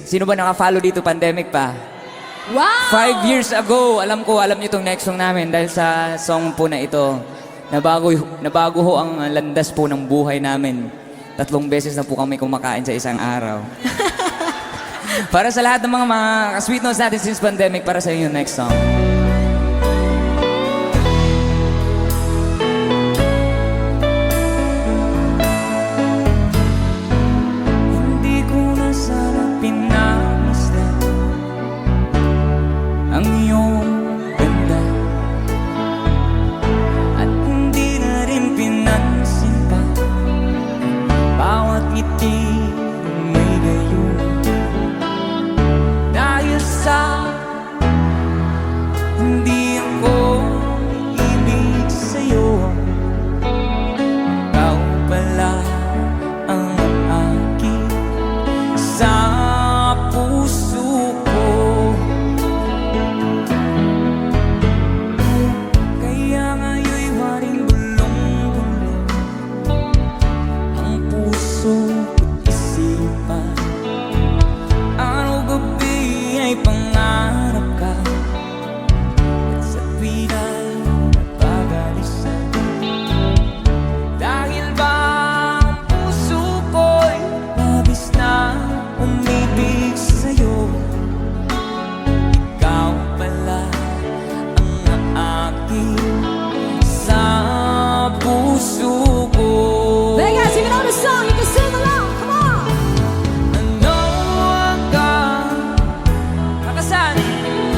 Sino ba naka-follow dito, pandemic pa? Wow! 5 years ago, alam niyo itong next song namin dahil sa song po na ito, nabago ho ang landas po ng buhay namin. 3 beses na po kami kumakain sa isang araw. Para sa lahat ng mga sweet notes natin since pandemic, para sa inyo next song. Hindi ko na sana pinamisdan ang iyong ganda, at hindi na rin pinansin pa bawat ngiti may gayon. Dahil sa hindi ako ibig sa'yo, ikaw pala ang aking sa puso ko. Kaya ngayon'y waring bulong-bulong ang puso at isipan. Araw-gabi ay pangarap ka, at sa tuwin ay napagalisan. Dahil ba ang puso ko'y labis na umibig sa'yo, ikaw pala ang aking sa puso ko. Vegas, if you know the song, you can sing along. Come on! Ano ang kakasan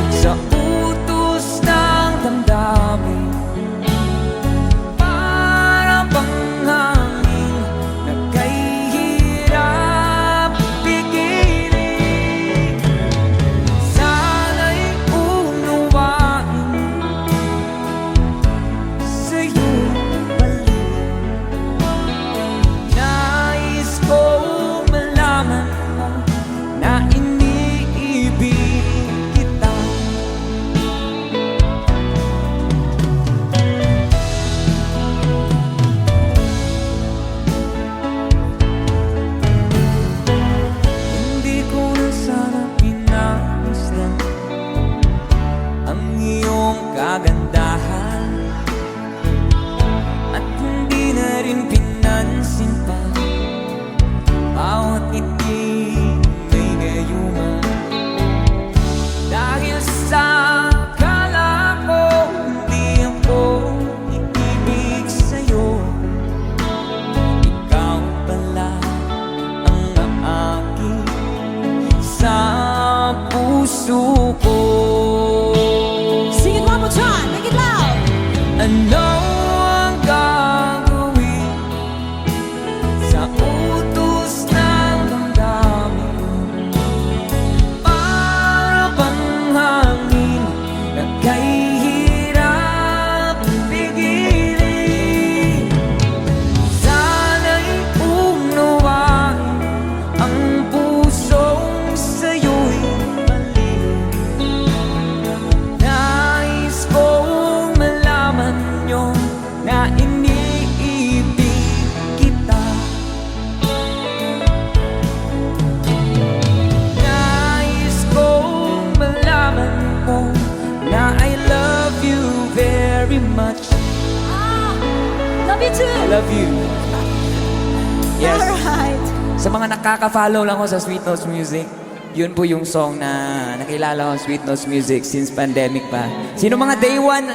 sa utos ng damdamin? Para bang hangin na kahirap pigilin. Sana'y unawain sa'yo'y balik. Nais kong malaman mo na iniibig kita. Hindi ko na sana pinamisdan ang iyong kagandahan, at hindi na rin pinansin pa bawat ngiti may gayuma. Dahil sa akala ko hindi ako iibig sa'yo, ikaw pala ang aking sa puso ko. Sing it one more time, make it loud! Ano ang gagawin sa utos ng damdamin? Para bang hangin na kahirap pigilin. Sana'y unawain ang pusong sa'yo'y mali. Nais kong malaman nyo na iniibig kita. Nais kong malaman mo na I love you very much. Ah, love you too! I love you. Yes. Alright. Sa mga nakaka-follow lang ko sa Sweet Notes Music, yun po yung song na nakilala ko, Sweet Notes Music, since pandemic pa. Sino mga day one